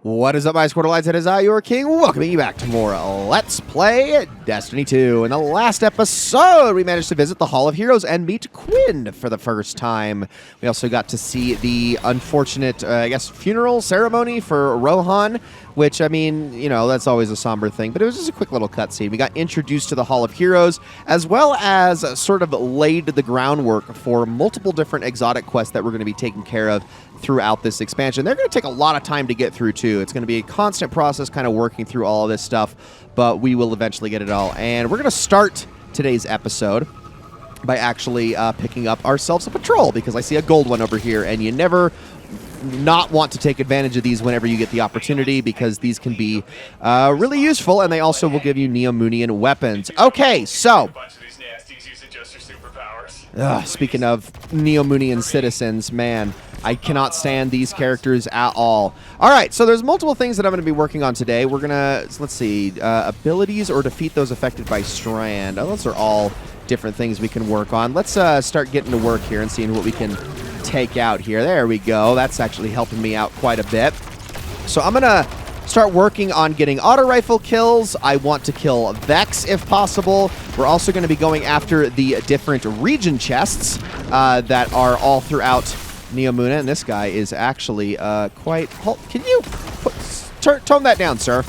What is up, my Squirtalites? It is I, your king, welcoming you back to more Let's Play Destiny 2. In the last episode, we managed to visit the Hall of Heroes and meet Quinn for the first time. We also got to see the unfortunate, I guess, funeral ceremony for Rohan, which, I mean, you know, that's always a somber thing, but it was just a quick little cutscene. We got introduced to the Hall of Heroes, as well as sort of laid the groundwork for multiple different exotic quests that we're going to be taking care of throughout this expansion. They're going to take a lot of time to get through, too. It's going to be a constant process kind of working through all of this stuff, but we will eventually get it all. And we're going to start today's episode by actually picking up ourselves a patrol, because I see a gold one over here, and you never not want to take advantage of these whenever you get the opportunity, because these can be really useful, and they also will give you Neomunian weapons. Okay, so speaking of Neomunian citizens, man, I cannot stand these characters at all. All right, so there's multiple things that I'm going to be working on today. We're going to, let's see, abilities or defeat those affected by Strand. Oh, those are all different things we can work on. Let's start getting to work here and seeing what we can take out here. There we go. That's actually helping me out quite a bit. So I'm going to start working on getting auto rifle kills. I want to kill Vex if possible. We're also going to be going after the different region chests that are all throughout Neomuna, and this guy is actually quite... Can you tone that down, sir?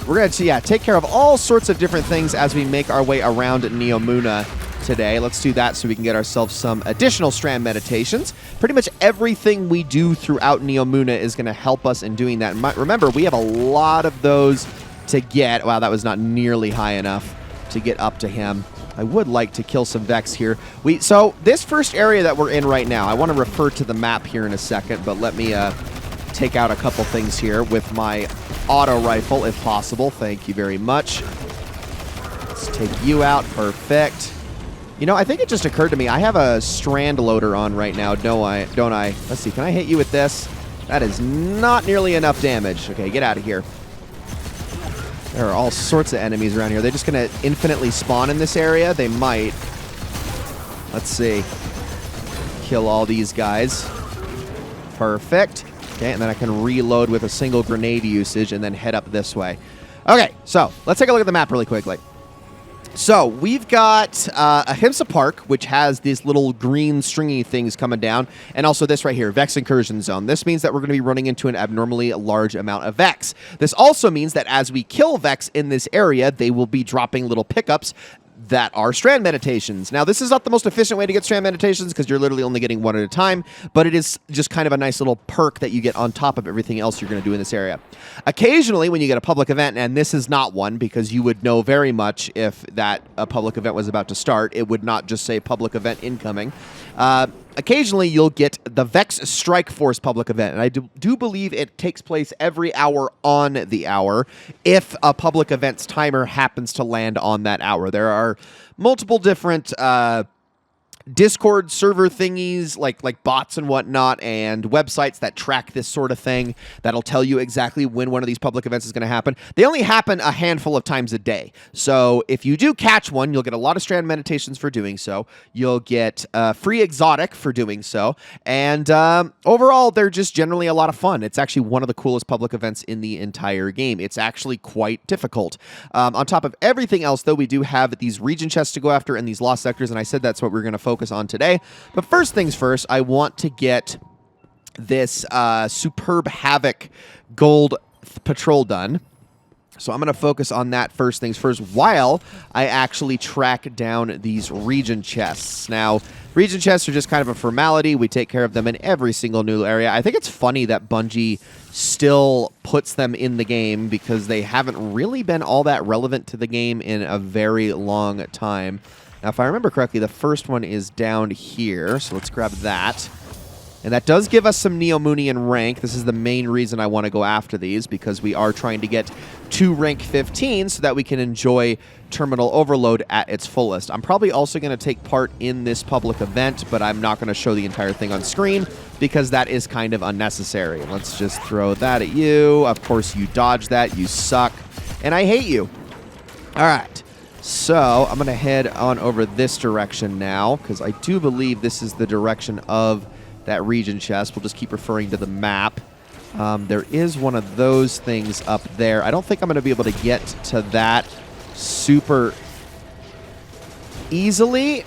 We're going to take care of all sorts of different things as we make our way around Neomuna today. Let's do that so we can get ourselves some additional Strand meditations. Pretty much everything we do throughout Neomuna is going to help us in doing that. Remember, we have a lot of those to get. Wow, that was not nearly high enough to get up to him. I would like to kill some Vex here. So this first area that we're in right now, I want to refer to the map here in a second, but let me take out a couple things here with my auto rifle, if possible. Thank you very much. Let's take you out. Perfect. You know, I think it just occurred to me, I have a Strand loader on right now, don't I? Let's see, can I hit you with this? That is not nearly enough damage. Okay, get out of here. There are all sorts of enemies around here. They're just going to infinitely spawn in this area. They might. Let's see. Kill all these guys. Perfect. Okay, and then I can reload with a single grenade usage and then head up this way. Okay, so let's take a look at the map really quickly. So we've got Ahimsa Park, which has these little green stringy things coming down, and also this right here, Vex Incursion Zone. This means that we're going to be running into an abnormally large amount of Vex. This also means that as we kill Vex in this area, they will be dropping little pickups that are Strand meditations. Now, this is not the most efficient way to get Strand meditations because you're literally only getting one at a time, but it is just kind of a nice little perk that you get on top of everything else you're going to do in this area. Occasionally, when you get a public event, and this is not one because you would know very much if a public event was about to start, it would not just say public event incoming. Occasionally, you'll get the Vex Strike Force public event, and I do believe it takes place every hour on the hour if a public event's timer happens to land on that hour. There are multiple different Discord server thingies, like bots and whatnot, and websites that track this sort of thing that'll tell you exactly when one of these public events is going to happen. They only happen a handful of times a day. So if you do catch one, you'll get a lot of Strand meditations for doing so. You'll get free exotic for doing so. And overall, they're just generally a lot of fun. It's actually one of the coolest public events in the entire game. It's actually quite difficult. On top of everything else, though, we do have these region chests to go after and these lost sectors, and I said that's what we're going to focus on today. But first things first, I want to get this superb Havoc gold patrol done. So I'm going to focus on that first things first while I actually track down these region chests. Now, region chests are just kind of a formality. We take care of them in every single new area. I think it's funny that Bungie still puts them in the game because they haven't really been all that relevant to the game in a very long time. Now, if I remember correctly, the first one is down here, so let's grab that. And that does give us some Neomunian rank. This is the main reason I want to go after these, because we are trying to get to rank 15 so that we can enjoy Terminal Overload at its fullest. I'm probably also going to take part in this public event, but I'm not going to show the entire thing on screen because that is kind of unnecessary. Let's just throw that at you. Of course, you dodge that. You suck. And I hate you. All right. So I'm going to head on over this direction now because I do believe this is the direction of that region chest. We'll just keep referring to the map. There is one of those things up there. I don't think I'm going to be able to get to that super easily.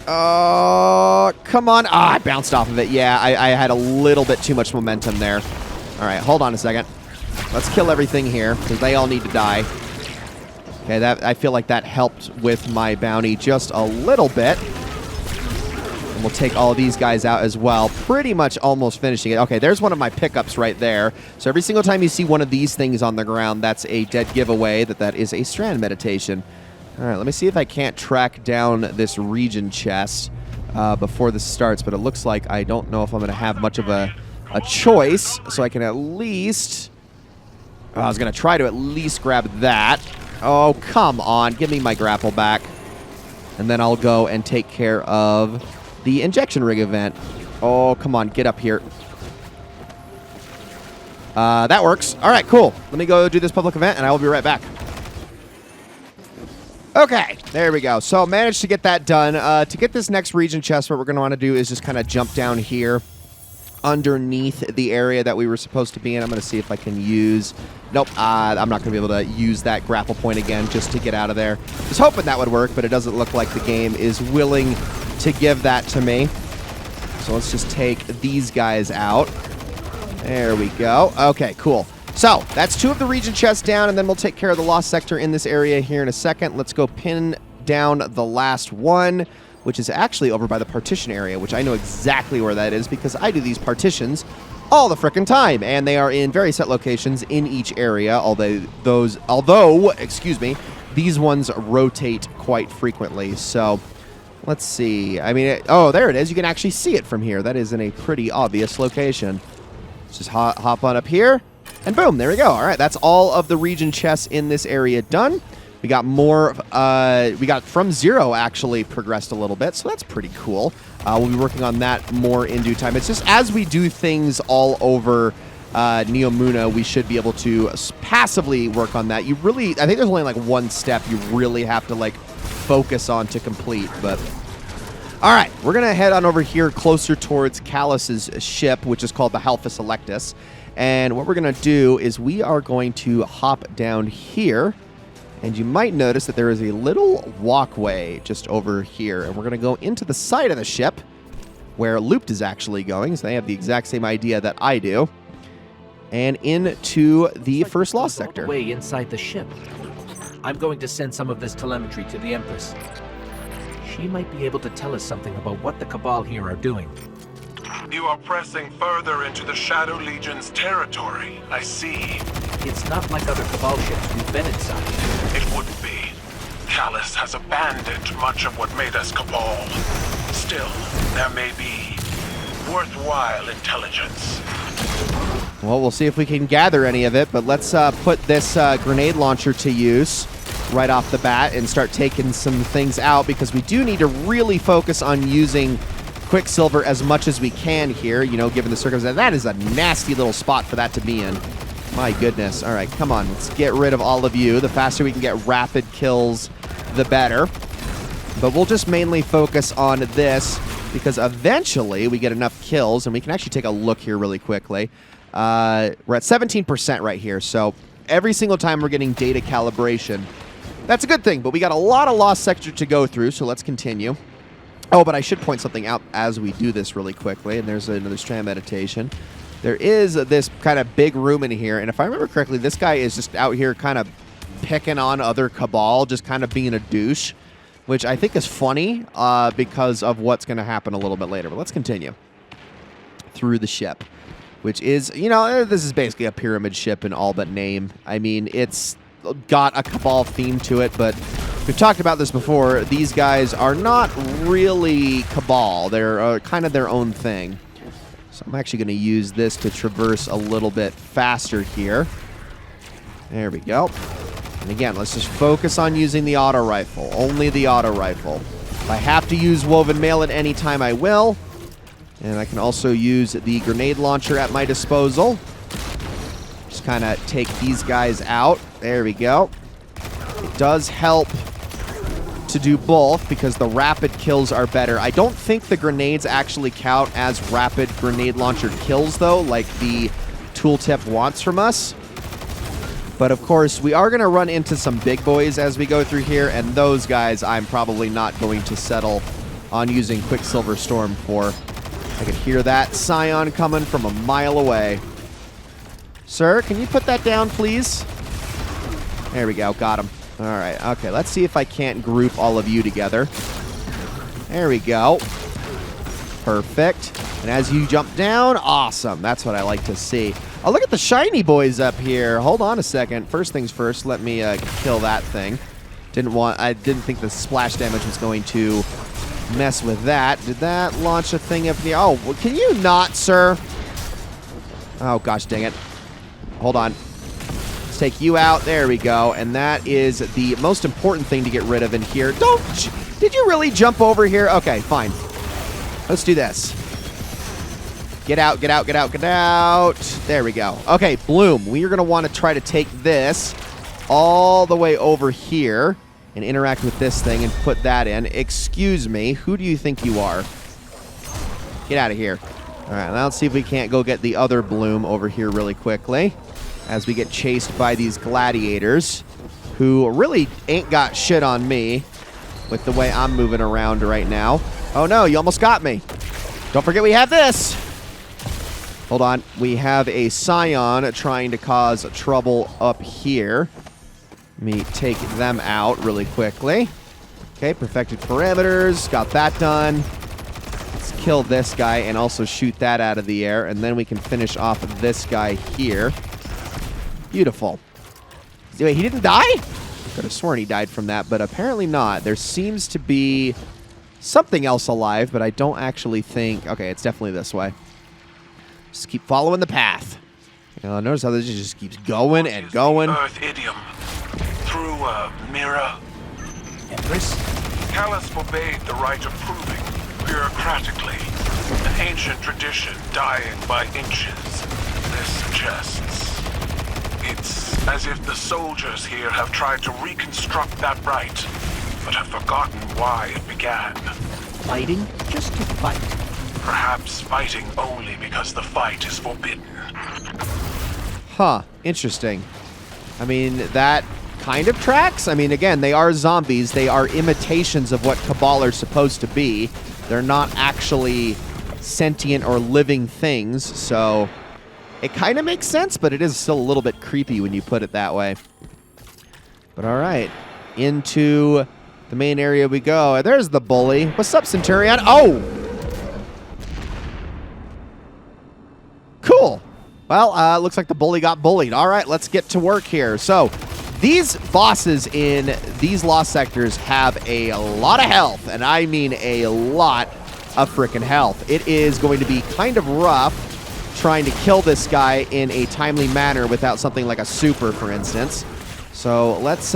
Come on. I bounced off of it. Yeah, I had a little bit too much momentum there. All right, hold on a second. Let's kill everything here because they all need to die. Okay, I feel like that helped with my bounty just a little bit. And we'll take all of these guys out as well. Pretty much almost finishing it. Okay, there's one of my pickups right there. So every single time you see one of these things on the ground, that's a dead giveaway that is a strand meditation. All right, let me see if I can't track down this region chest before this starts, but it looks like I don't know if I'm going to have much of a choice, so I can at least... I was going to try to at least grab that. Oh, come on. Give me my grapple back. And then I'll go and take care of the injection rig event. Oh, come on. Get up here. That works. All right, cool. Let me go do this public event, and I will be right back. Okay, there we go. So managed to get that done. To get this next region chest, what we're going to want to do is just kind of jump down here underneath the area that we were supposed to be in. I'm going to see if I can use... Nope, I'm not going to be able to use that grapple point again just to get out of there. Was hoping that would work, but it doesn't look like the game is willing to give that to me. So let's just take these guys out. There we go. Okay, cool. So that's 2 of the region chests down, and then we'll take care of the lost sector in this area here in a second. Let's go pin down the last one, which is actually over by the partition area, which I know exactly where that is because I do these partitions all the frickin' time, and they are in very set locations in each area, although, excuse me, these ones rotate quite frequently. So let's see. I mean, oh, there it is. You can actually see it from here. That is in a pretty obvious location. Let's just hop on up here, and boom, there we go. All right, that's all of the region chests in this area done. We got more, we got from 0 actually progressed a little bit, so that's pretty cool. We'll be working on that more in due time. It's just as we do things all over Neomuna, we should be able to passively work on that. You really, I think there's only like one step you really have to like focus on to complete, but... All right, we're going to head on over here closer towards Callus's ship, which is called the Halphus Electus. And what we're going to do is we are going to hop down here. And you might notice that there is a little walkway just over here. And we're going to go into the side of the ship where Looped is actually going. So they have the exact same idea that I do. And into the first lost sector. Way inside the ship. I'm going to send some of this telemetry to the Empress. She might be able to tell us something about what the Cabal here are doing. You are pressing further into the Shadow Legion's territory. I see. It's not like other Cabal ships we've been inside. It wouldn't be. Callus has abandoned much of what made us Cabal. Still, there may be worthwhile intelligence. Well, we'll see if we can gather any of it, but let's put this grenade launcher to use right off the bat and start taking some things out, because we do need to really focus on using Quicksilver as much as we can here, you know, given the circumstances. That is a nasty little spot for that to be in. My goodness. All right, come on. Let's get rid of all of you. The faster we can get rapid kills, the better. But we'll just mainly focus on this because eventually we get enough kills, and we can actually take a look here really quickly. We're at 17% right here, so every single time we're getting data calibration. That's a good thing, but we got a lot of lost sector to go through, so let's continue. Oh, but I should point something out as we do this really quickly, and there's another strand meditation. There is this kind of big room in here, and if I remember correctly, this guy is just out here kind of picking on other Cabal, just kind of being a douche, which I think is funny because of what's going to happen a little bit later. But let's continue through the ship, which is, you know, this is basically a pyramid ship in all but name. I mean, it's got a Cabal theme to it, but we've talked about this before. These guys are not really Cabal. They're kind of their own thing. So I'm actually going to use this to traverse a little bit faster here. There we go. And again, let's just focus on using the auto rifle. Only the auto rifle. If I have to use woven mail at any time, I will. And I can also use the grenade launcher at my disposal. Just kind of take these guys out. There we go. It does help to do both because the rapid kills are better. I don't think the grenades actually count as rapid grenade launcher kills, though, like the tooltip wants from us. But of course, we are going to run into some big boys as we go through here, and those guys I'm probably not going to settle on using Quicksilver Storm for. I could hear that Scion coming from a mile away. Sir, can you put that down, please? There we go. Got him. All right. Okay, let's see if I can't group all of you together. There we go. Perfect. And as you jump down, awesome. That's what I like to see. Oh, look at the shiny boys up here. Hold on a second. First things first, let me kill that thing. I didn't think the splash damage was going to mess with that. Did that launch a thing up here? Oh, well, can you not, sir? Oh, gosh dang it. Hold on. Let's take you out. There we go. And that is the most important thing to get rid of in here. Did you really jump over here? Okay, fine. Let's do this. Get out, get out, get out, get out. There we go. Okay, Bloom, we are going to want to try to take this all the way over here and interact with this thing and put that in. Excuse me, who do you think you are? Get out of here. All right, now let's see if we can't go get the other Bloom over here really quickly as we get chased by these gladiators who really ain't got shit on me with the way I'm moving around right now. Oh no, you almost got me. Don't forget we have this. Hold on. We have a Scion trying to cause trouble up here. Let me take them out really quickly. Okay, perfected parameters. Got that done. Let's kill this guy and also shoot that out of the air. And then we can finish off this guy here. Beautiful. Wait, he didn't die? Could have sworn he died from that, but apparently not. There seems to be something else alive, but I don't actually think... Okay, it's definitely this way. Just keep following the path. You know, notice how this just keeps going and going. Earth idiom through a mirror. Empress? Callus forbade the right of proving bureaucratically. An ancient tradition dying by inches. This suggests it's as if the soldiers here have tried to reconstruct that right, but have forgotten why it began. Fighting just to fight. Perhaps fighting only because the fight is forbidden. Huh, interesting. I mean, that kind of tracks. I mean, again, they are zombies. They are imitations of what Cabal are supposed to be. They're not actually sentient or living things, so it kind of makes sense, but it is still a little bit creepy when you put it that way. But all right, into the main area we go. There's the bully. What's up, Centurion? Oh! Cool. Well, looks like the bully got bullied. All right, let's get to work here. So, these bosses in these lost sectors have a lot of health, and I mean a lot of freaking health. It is going to be kind of rough trying to kill this guy in a timely manner without something like a super, for instance. So, let's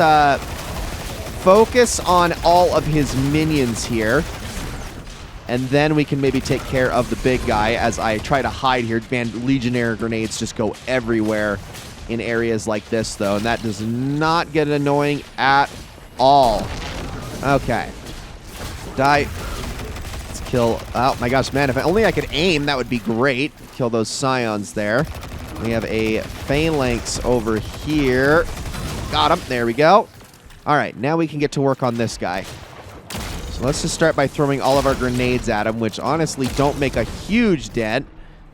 focus on all of his minions here. And then we can maybe take care of the big guy as I try to hide here. Man, Legionnaire grenades just go everywhere in areas like this, though. And that does not get annoying at all. Okay. Die. Let's kill... Oh, my gosh, man. If only I could aim, that would be great. Kill those Scions there. We have a Phalanx over here. Got him. There we go. All right, now we can get to work on this guy. So let's just start by throwing all of our grenades at him, which honestly don't make a huge dent.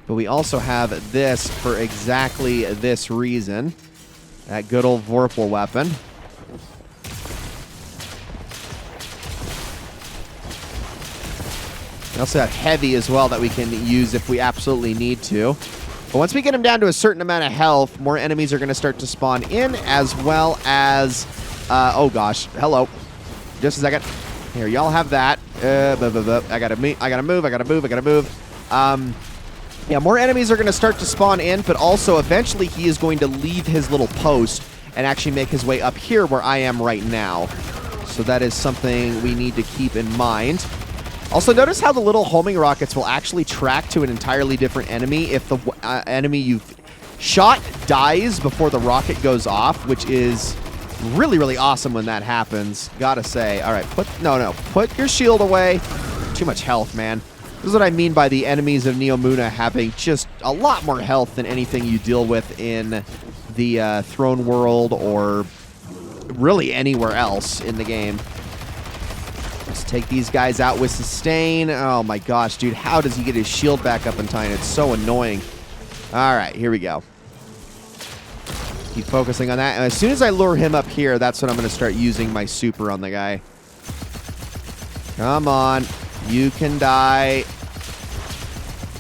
But we also have this for exactly this reason. That good old Vorpal weapon. We also have heavy as well that we can use if we absolutely need to. But once we get him down to a certain amount of health, more enemies are going to start to spawn in, as well as... oh gosh, hello. Just a second. Here, y'all have that. I gotta move. Yeah, more enemies are going to start to spawn in, but also eventually he is going to leave his little post and actually make his way up here where I am right now. So that is something we need to keep in mind. Also, notice how the little homing rockets will actually track to an entirely different enemy if the enemy you've shot dies before the rocket goes off, which is... really, really awesome when that happens. Gotta say. All right, put your shield away. Too much health, man. This is what I mean by the enemies of Neomuna having just a lot more health than anything you deal with in the Throne World or really anywhere else in the game. Let's take these guys out with sustain. Oh my gosh, dude. How does he get his shield back up in time? It's so annoying. All right, here we go. Keep focusing on that. And as soon as I lure him up here, that's when I'm going to start using my super on the guy. Come on. You can die.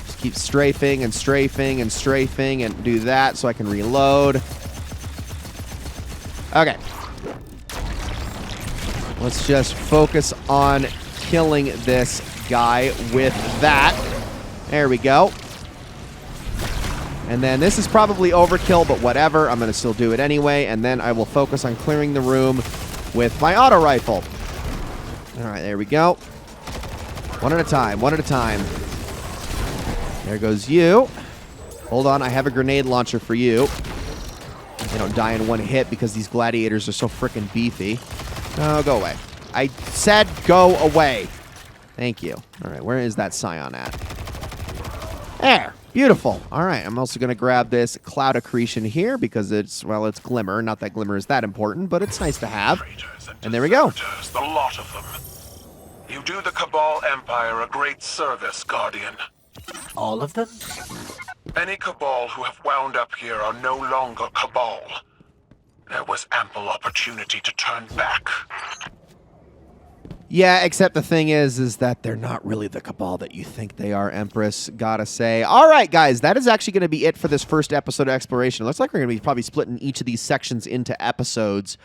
Just keep strafing and strafing and strafing and do that so I can reload. Okay. Let's just focus on killing this guy with that. There we go. And then this is probably overkill, but whatever. I'm going to still do it anyway. And then I will focus on clearing the room with my auto rifle. All right, there we go. One at a time, one at a time. There goes you. Hold on, I have a grenade launcher for you. They don't die in one hit because these gladiators are so freaking beefy. No, go away. I said go away. Thank you. All right, where is that Scion at? There. Beautiful. All right, I'm also going to grab this cloud accretion here because it's, well, it's glimmer. Not that glimmer is that important, but it's nice to have. And there we go. The lot of them. You do the Cabal Empire a great service, Guardian. All of them? Any Cabal who have wound up here are no longer Cabal. There was ample opportunity to turn back. Yeah, except the thing is that they're not really the Cabal that you think they are, Empress, gotta say. All right, guys, that is actually going to be it for this first episode of Exploration. It looks like we're going to be probably splitting each of these sections into episodes,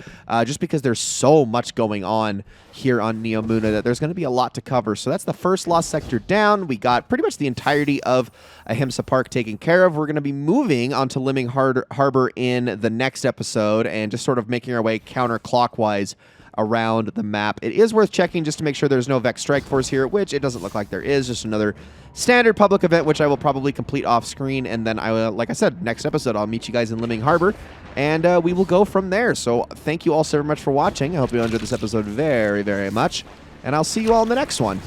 just because there's so much going on here on Neomuna that there's going to be a lot to cover. So that's the first Lost Sector down. We got pretty much the entirety of Ahimsa Park taken care of. We're going to be moving onto Liming Harbor in the next episode and just sort of making our way counterclockwise around the map. It is worth checking just to make sure there's no Vex Strike Force here, which it doesn't look like there is. Just another standard public event, which I will probably complete off screen. And then I will, like I said, next episode, I'll meet you guys in Liming Harbor and we will go from there. So thank you all so much for watching. I hope you enjoyed this episode very, very much. And I'll see you all in the next one.